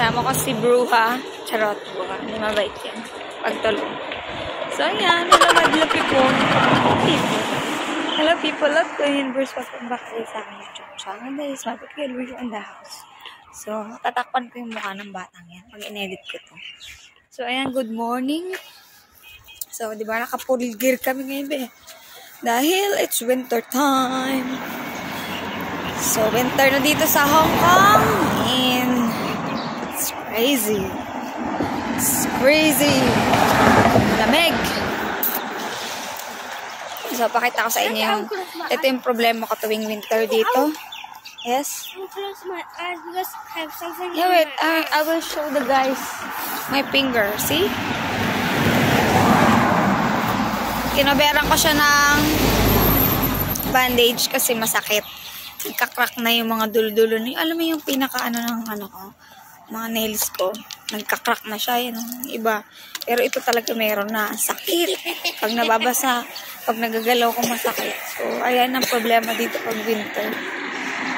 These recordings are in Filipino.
Kasama ko si Bruha. Charot, Bruha. Hindi mabait yan. Pagtulong. So, ayan. Hello, madla people. Hello, people. Love ko yun. Welcome back sa aking YouTube channel. Guys, mabit kayo. We're in the house. So, tatakpan ko yung mukha ng batang yan. Pag in-edit ko to. So, ayan. Good morning. So, di ba, naka-full gear kami ngayon, dahil it's winter time. So, winter na dito sa Hong Kong. And it's crazy. It's crazy. Lamig. So, pakita ko sa inyo yung, ito yung problema ko tuwing winter dito. Yes? Yeah, wait. I will show the guys my finger. See? Kinaberan ko siya ng bandage kasi masakit. Nagka-crack na yung mga dulo-dulo. Alam mo yung pinaka-ano ng ko, mga nails ko. Nagka-crack na siya. Yun, iba. Pero ito talaga meron na sakit. Pag nababasa, pag nagagalaw ko masakit. So, ayan ang problema dito pag winter.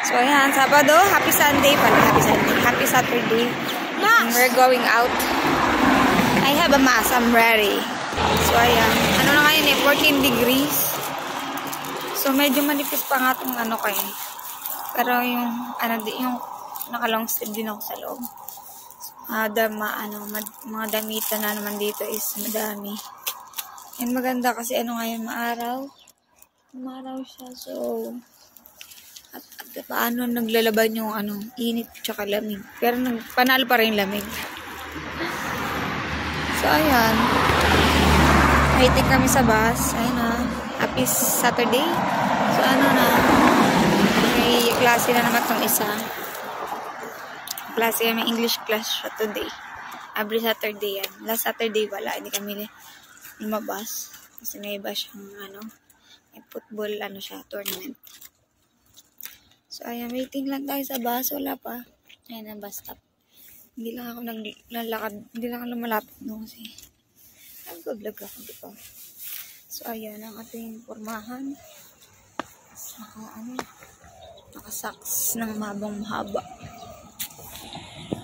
So, ayan. Sabado, happy Sunday pala. Happy Sunday. Happy Saturday. And we're going out. I have a mask. I'm ready. So, ayan. Ano na ngayon 14 degrees. So, medyo manipis pa nga itong kayo. Pero yung, yung naka-long sleeve din ako sa loob. So, mga damitan na naman dito is madami. And maganda kasi ngayon, maaraw. Maaraw siya. So, at paano naglalaban yung init tsaka lamig. Pero panalo pa rin lamig. So, ayan. Waiting kami sa bus. Ayun na. Happy Saturday. So, may klase na naman itong isa. Klase, may English class siya today. Every Saturday yan. Last Saturday wala. Hindi kami lumabas. Kasi may iba siyang, may football, siya, tournament. So, ayan, waiting lang tayo sa bus. Wala pa. Ayan ang bus stop. Hindi lang ako naglalakad. Hindi lang ako lumalapit, no? Kasi, nag-vlog ako, di ba? So, ayan ang ating pormahan. Nakasaks ng mahaba.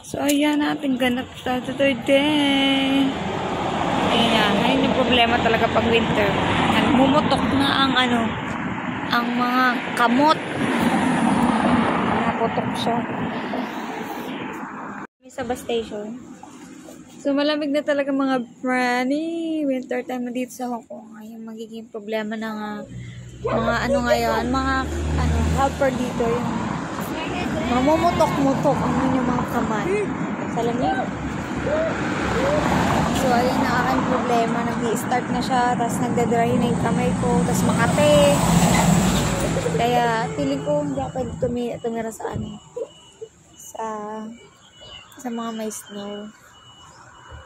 So, ayan natin ganap sa Saturday. Ayan yung problema talaga pag winter. Nagmumutok na ang mga kamot. Naputok siya. May sa bus station. So, malamig na talaga mga brani. Winter time na dito sa Hong Kong. Yung magiging problema ng mga ngayon, mga helper dito, yung mamumutok-mutok yung mga kamay sa lamig. So, ayun na aking problema. Nag-i-start na siya, tapos nagdadry na yung kamay ko, tapos makate. Kaya, feeling ko hindi ako pwede tumira sa sa mga may snow.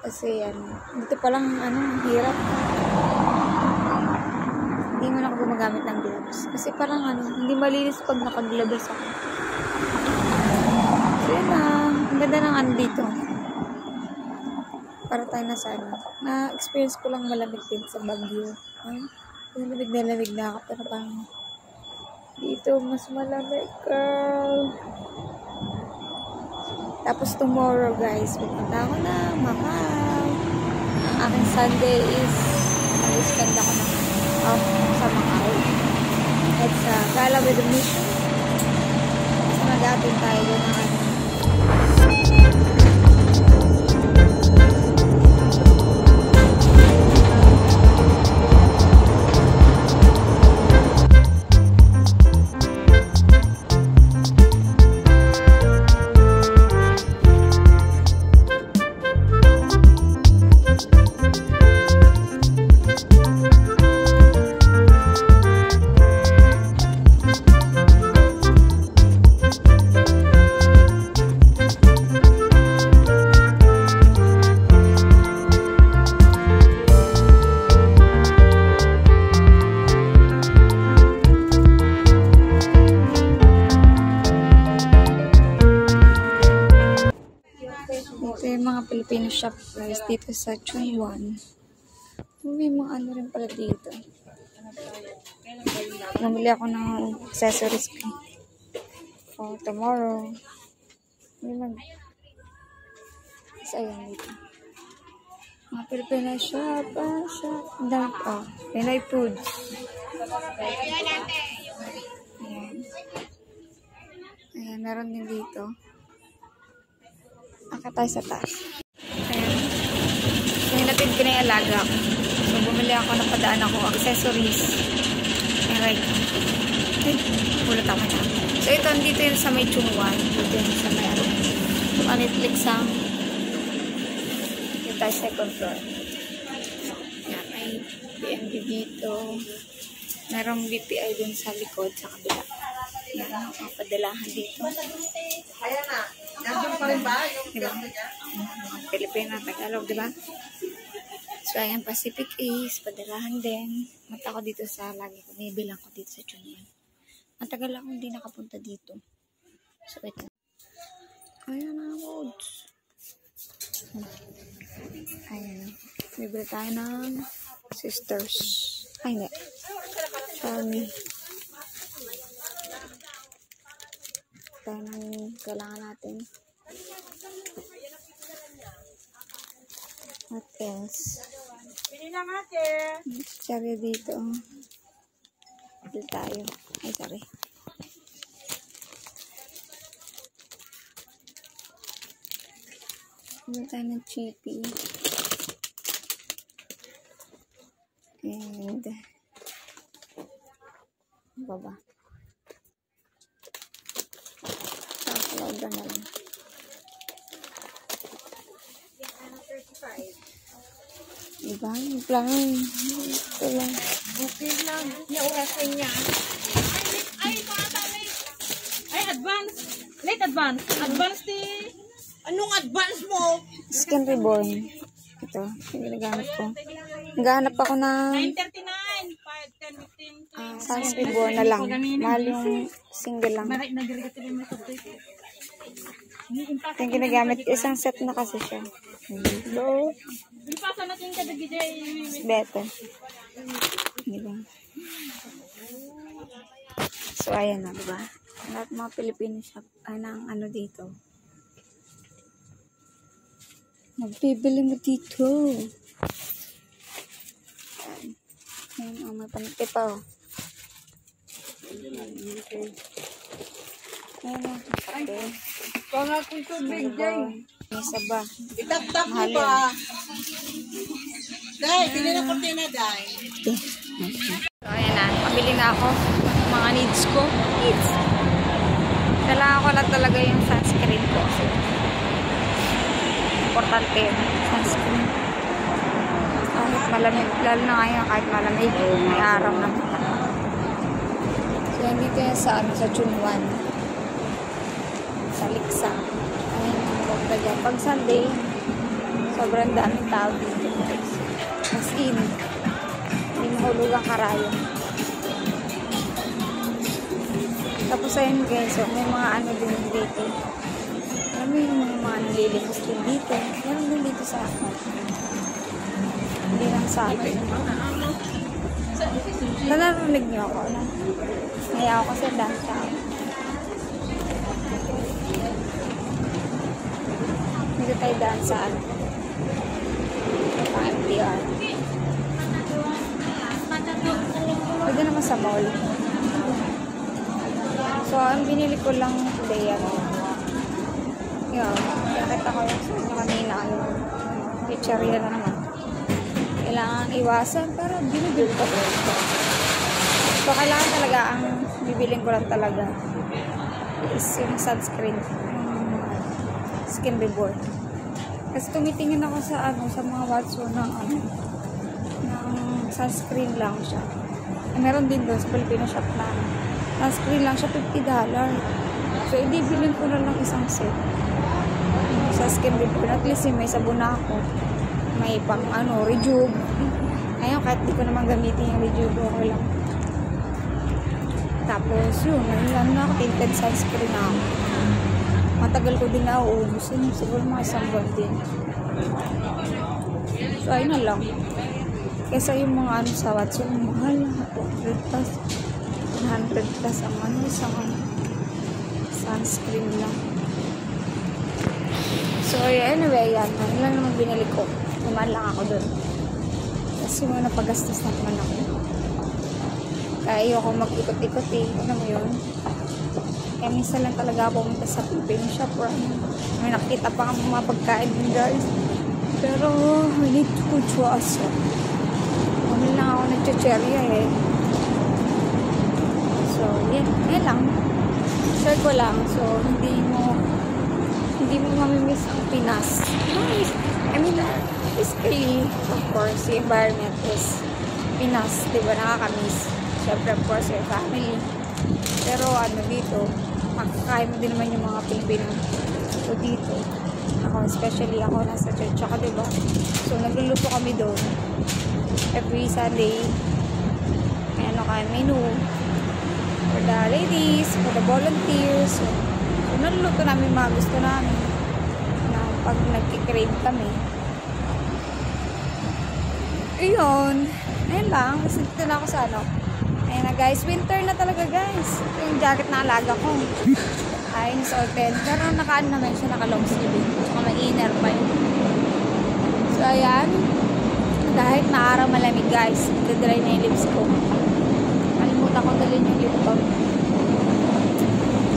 Kasi, dito palang, hirap. Hindi mo na ako gumagamit ng gloves. Kasi parang, hindi malinis pag nakaglabas ako. So, yun na. Ang ganda ng dito. Para tayo na sa na-experience ko lang malamig din sa Baguio. Lamig na ako. Pero parang, dito, mas malamig, girl. Tapos tomorrow, guys, pupunta ako na Macau. Ang aking Sunday is spend ako sa Macau. At sa Gala with the Mission. Tapos mag-atin tayo doon ng Filipino shop, guys, dito sa Chungwan. May mga rin pala dito. Namili ako ng accessories for tomorrow. So, ayan dito. Mga Pilipina shop, shop. Pinoy foods. Ayan. Ayan, meron din dito. Akit tayo sa taas. Ayan. So, hinatid ko na yung alaga ko. So, bumili ako, napadaan ako, accessories. Ayan, right. Ay, ulat ako na. So, ito, dito yun sa may Chungwan. Dito yun sa may Netflix ang dito tayo second floor. Ayan, may BNB dito. Merong BPI dun sa likod, sa kabila. Ayan, mga padalahan dito. Ayan na. Nandiyan pa rin ba? Diba? Pilipina, Tagalog, diba? So, ayan, Pacific Ace, padalahan din. Mata ko dito sa, lagi ko, bibilang ko dito sa Chunian. Matagal ako hindi nakapunta dito. So, ito. Ayan na, roads. Ayan. Bibili tayo ng sisters. Ay, hindi. Xiaomi. Tayo ng kailangan natin. What else? Pili lang natin. Sorry dito. Bibili tayo. Ay, sorry. Bibili tayo ng chippy. And ano ba? Tapos na lang. Diba? Yung plano. Ito lang. Okay lang. Naurasin niya. Ay, ay, advance. Late advance. Advance di. Anong advance mo? Skin Reborn. Ito. Yung ginagamit ko. Naghahanap ako ng 939. 5, 10, 15. Skin Reborn na lang. Mahal yung single lang. Nagregatin mo ito. Ito yung ginagamit ko. Isang set na kasi siya. Hello. Ipasa natin ka dagijay. Better. Diba? So, ayan na, diba? Lahat mga Pilipino shop, ng ano dito. Magbibili mo dito. Ayan, may paniti pa, oh. Ayan, okay. Pangakong tubig, Jay. May saba. Itagtag mo ba? Day, pili na kortina, Day. So, ayan na. Pabili na ako. Mga needs ko. Kailangan ko lang talaga yung sunscreen ko. Importante yun. Sunscreen. Kahit malamig. Lalo na ngayon kahit malamig. May araw naman. So, yan dito yan sa Chunwan. Sa Liksa. Ayan yung punta dyan. Pag Sunday, sobrang daming tao dito, guys. As in, hindi mahulugang karayo. Tapos ayun guys, so may mga ano din dito. Alam mo yung mga nalilinis din dito. Meron din dito sa akin. Hindi lang sa akin. Nanarinig niyo ako, no? Naya ako sa downtown. Dito tayo daan sa ano. Pang MTR. Pwede naman sa mall. So, ang binili ko lang today, ano. Yun. Nakita ko yung sa inyo kanina. Yung pizzeria na naman. Kailangan iwasan pero binibili ko. So, kailangan talaga ang bibiling ko lang talaga is yung sunscreen. Skin Reborn. Kasi tumitingin ako sa ano, sa mga Watson ng ano, ng sunscreen lang siya. Meron din doon sa Filipino shop na sunscreen lang siya, $50. So, ibibilin ko na lang isang set. Sa Skin Reborn. At least may sabon na ako. May pang ano, Rejuve. Ayun, kahit di ko naman gamitin yung Rejuve, okay lang. Tapos, yun, ano na ako, tinted sunscreen na ako. Matagal ko din na uubusin. Siguro mga isang buwan din. So, ayun na lang. Kesa yung mga ano sa Watson, mahal. 100 plus. 100 plus ang ano, isang sunscreen lang. So, anyway, yan. Ano lang naman binili ko. Kumaan lang ako dun. Kasi mo napagastos na naman ako. Kaya ayoko mag-ikot-ikot eh. Ano mo yun? Kaya minsan lang talaga ako pumunta sa Philippine shop or ano. May nakita pa kang mga pagkain din guys. Pero, we need to trust. Bumili lang ako ng chicheria eh. So, yan lang. Share ko lang. So, hindi mo mamimiss ang Pinas. I mean, basically, of course, the environment is Pinas. Diba, nakakamiss. Siyempre, of course, your family. Pero, ano dito, makakain mo din naman yung mga Pilipino. So, dito, ako, especially ako, nasa church ako, diba? So, nagluluto kami doon. Every Sunday, may ano kayo, menu. For the ladies, for the volunteers. So, naluluto namin mga gusto namin. Na pag nagkikrave kami. Ayun. Ayun lang. Kasi dito na ako sa ano. Ayun na guys. Winter na talaga guys. Ito yung jacket na alaga ko. Ayun sa hotel. Pero nakaan naman siya. Naka-long sleeve. Saka may inner pa yun. So ayan. Kahit na araw malamig guys. Nagdadry na yung lips ko. Kalimutan ko dalhin yung lip balm.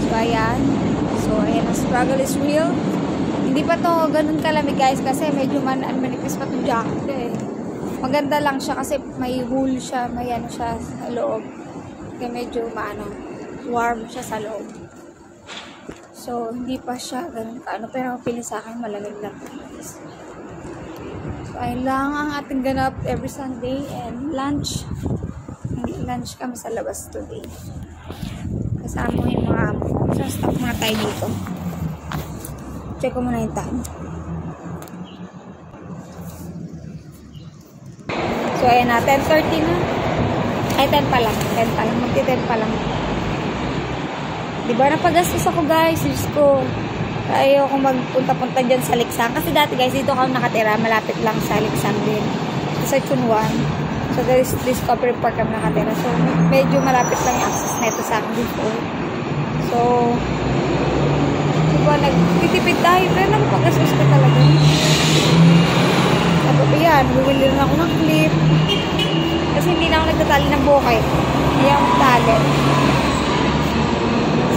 So ayan. So ayan. Ang struggle is real. Hindi pa to ganun kalamig guys. Kasi medyo manipis pa itong jacket ko eh. Maganda lang siya kasi may wool siya, may ano siya sa loob. Kaya medyo warm siya sa loob. So, hindi pa siya ganun kaano. Pero pili sa akin, malamig lang. So, ayun lang ang ating ganap every Sunday and lunch. Lunch kami sa labas today. Kasama ko yung mga amo ko. So, stop muna tayo dito. Check ko muna yung time. So, ayan na. 10:30 na. Ay, 10 pa lang. 10 pa lang. Magti-10 pa lang. Diba, napagastos ako, guys. Diyos ko. Ayaw ko magpunta-punta dyan sa Liksang. Kasi dati, guys, dito ako nakatira. Malapit lang sa Liksang din. Sa Chunwan. So, there's Discovery Park kami nakatira. So, medyo malapit lang yung access na ito sa akin dito. So, diba, nagtitipid tayo. Pero napagastos ko talaga. Sabi yan, bumili rin ako ng clip. Kasi hindi na ako nagtatali ng bukay. Hindi ako tali.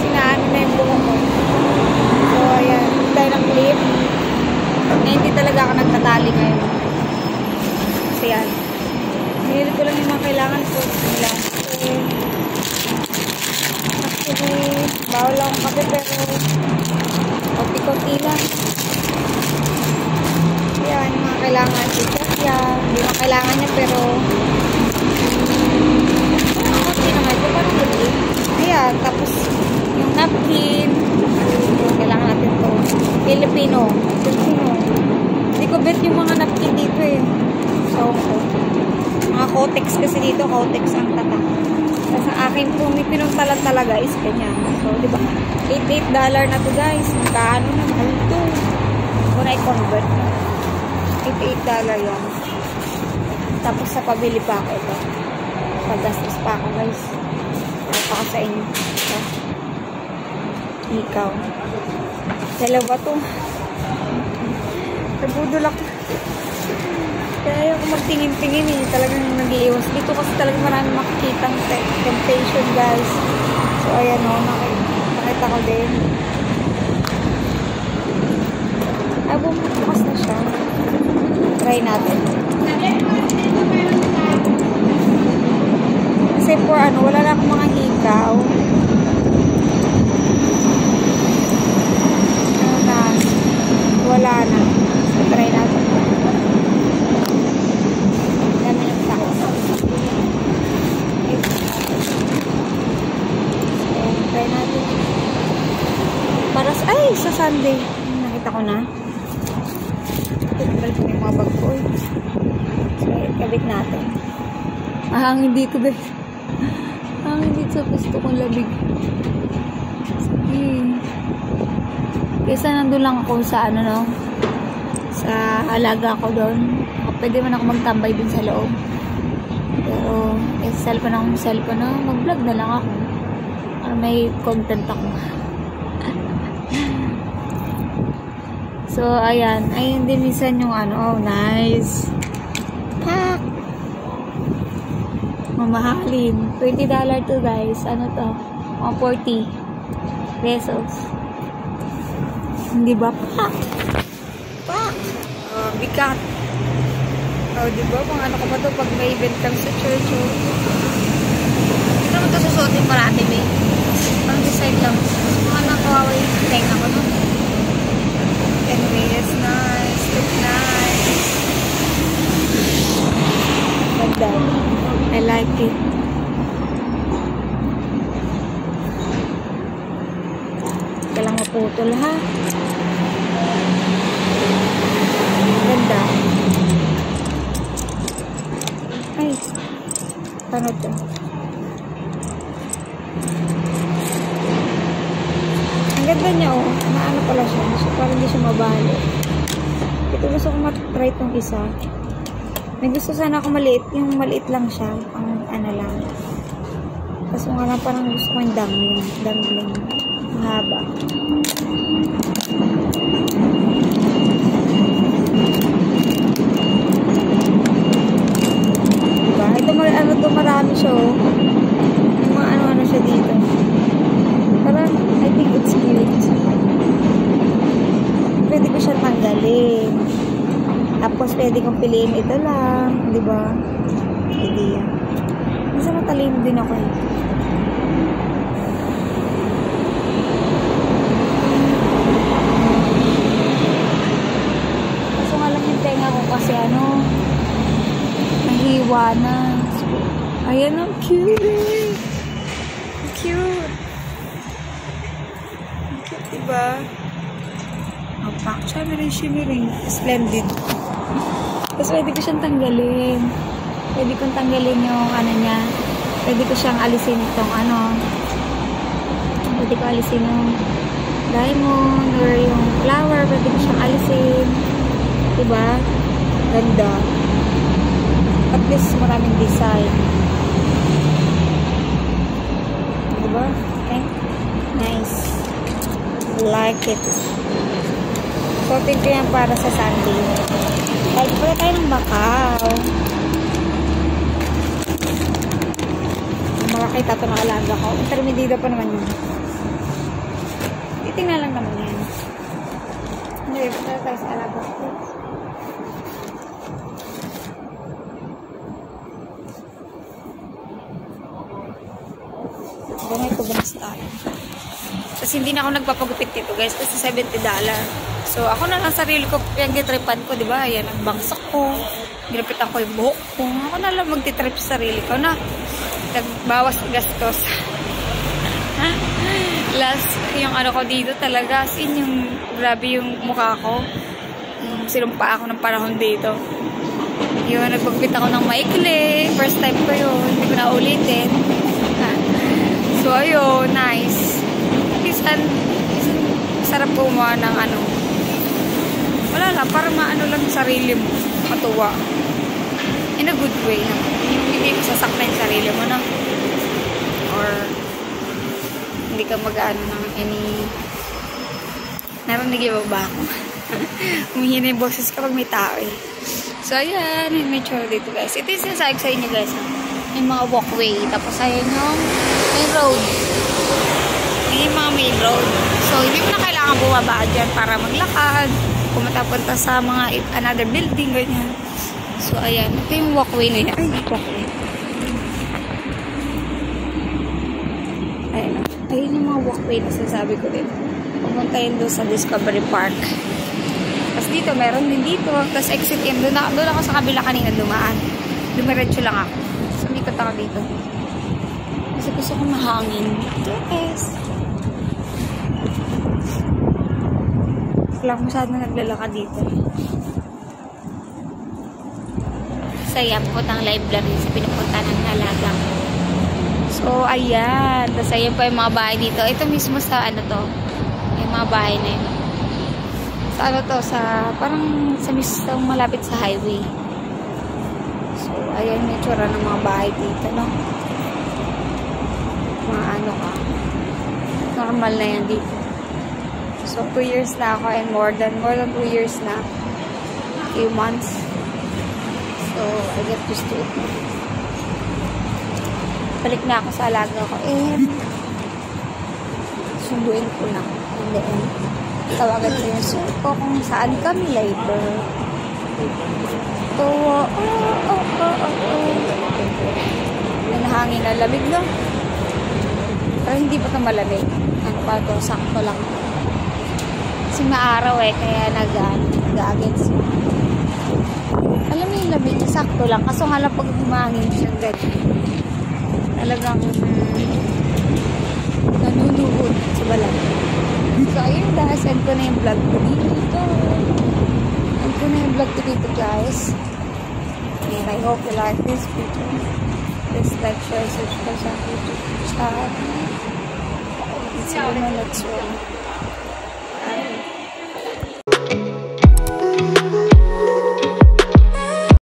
Sinaan na yung buko ko. So, ayan. Tayo ng clip. Na hindi talaga ako nagtatali ngayon. Kasi yan. Hinili ko lang yung mga kailangan ko. Nila. Actually, bawal lang akong kape pero konti-konti lang. Yan, mga kailangan siya. Hindi mga kailangan niya, pero okay naman. Ito parang good. Ayan, tapos yung napkin. Kailangan natin ito. Filipino. Hindi ko bet yung mga napkin dito eh. So, mga Kotex kasi dito. Kotex ang tatak. Tapos ang akin Filipino talaga is ganyan. So, di ba? $88 na to guys. Magkano na? Mahal ito. Kung na-convert na. $88 yan. Tapos sa pabili pa ako ito. Paggastos pa ako guys. Ito ako sa inyo. Ito. Ikaw. Dalawa to. Nabudol ako. Kaya ayaw ko magtingin-tingin eh. Talagang nag-iiwas. Dito kasi talagang marami makikitang temptation guys. So ayan o. Nakita ko din. Ay, bumukas na siya. Try natin. Kasi for ano, wala na akong mga hikaw. Ano na, wala na. So, try natin. Dami ng sako. So, try natin. Para sa, ay, sa Sunday. Nakita ko na. Balik ko yung mga bag ko. So, kabit natin. Mahangin dito, guys. Mahangin dito sa gusto kong labig. Sige. Kesa nandun lang ako sa ano, no? Sa alaga ko doon. Pwede man ako magtambay dun sa loob. Pero, cellphone na. Mag-vlog na lang ako. May content ako. So, ayan. Ayun din minsan yung ano. Oh, nice. Pak! Mamahalin. $20 to, guys. Ano to? 140 pesos. Hindi ba? Pak! Pak! Oh, bigat. Oh, di ba? Pang ano ka ba to pag may event kami sa church, oh. Hindi naman ito susuotin parati, babe. Pang design lang. Mga nakawawa yung tenga ko, no? Anyway, it's nice. Look nice. Ganda. I like it. Kailang maputol, ha? Ganda. Ay. Paano to? Ang ganda niya, oh. Maano pala siya. So, parang hindi siya mabalo. Ito gusto ko matry itong isa. May gusto sana ako maliit. Yung maliit lang siya. Ang ano lang. Tapos nga lang parang gusto ko yung dumpling. Dumpling. Mahaba. Diba? Ito ano to, marami siya, oh. Yung mga ano-ano siya dito. Parang, I think it's cute. Pwede ko siya tanggalin. Tapos, pwede kong piliin ito lang. Diba? Idea. Minsan matalino din ako, eh. Kaso nga lang yung tenga ko kasi ano, nahiwa na. So, ayan, ang cute, eh. Cute. Cute, diba? Pak, shimmering. Splendid. Tapos pwede ko siyang tanggalin. Pwede kong tanggalin yung ano niya. Pwede ko siyang alisin itong ano. Pwede ko alisin yung diamond or yung flower. Pwede ko siyang alisin. Diba? Ganda. At least maraming design. Diba? Okay. Nice. Like it. Sorted ko yan para sa Sunday. Kahit pala tayo ng Macau. Makakita ito ng alaga ko. Intermediate pa naman yun. Titingnan lang naman yan. Hindi, pala tayo sa alaga ko. Ganito bumas tayo. Kasi hindi na ako nagpapagupit dito, guys. Kasi $70. So, ako na lang sarili ko, yung gitripan ko, diba? Ayan, nagbangsak ko. Ginapitan ko yung buhok ko. Ako na lang magtitrip sa sarili ko na. Nagbawas gastos. Last, yung ano ko dito talaga, as in yung, grabe yung mukha ko. Sinumpa ako ng panahon dito. Yun, nagpagupit ako ng maikli. First time ko yun. Hindi ko na ulitin. So, ayun, nice. Minsan, sarap gumawa ng ano. Wala lang, para maano lang sarili mo. Matuwa. In a good way. Hindi mo sasaktan yung sarili mo, no? Or, hindi ka mag-ano ng any... Narinig mo ba ako? Humihina yung boses kapag may tao, eh. So, ayan. May tsura dito, guys. Ito yung sinasabi sa inyo, guys. Yung mga walkway. Tapos, ayan yung main road. Yung mga main road. So, hindi mo na kailangan bumaba dyan para maglakad. Pumunta sa mga another building, ganyan. So, ayan. Ito yung walkway na yan. Ay, walkway. Ayan. Ayun yung mga walkway na sinasabi ko din. Pumunta yun doon sa Discovery Park. Tapos dito, meron din dito. Tapos exit yun. Doon ako sa kabila kanina dumaan. Dumiretso lang ako. So, likot ako dito. Kasi gusto ko mahangin. Yes. Lang masyado na naglalakad dito. Sa Yampot ang library sa pinupunta ng alaga. So, ayan. Tapos ayan pa yung mga bahay dito. Ito mismo sa ano to. Yung mga bahay na yun. Sa ano to, sa parang sa mismo malapit sa highway. So, ayan yung tsura ng mga bahay dito, no? Mga ano ka. Normal na yan dito. So, 2 years na ako and more than 2 years na. Few months. So, I get used to it. Balik na ako sa alaga ko. Sunduin ko na. And then, tawagan ko yung suit ko kung saan kami later. So, Yung hangin na lamig, no? Pero hindi pa ito malamig. Ano pa ito? Sakto lang. Kasi maaraw kaya nag-against. Alam mo yung lamig, sakto lang. Kaso nga lang pag humangin siya, talagang nanunuhod sa balat. So, ayun guys, send ko na yung vlog ko dito. Send ko na yung vlog ko dito, guys. And I hope you like this video. Please like, share, subscribe sa YouTube channel. See you in the next one.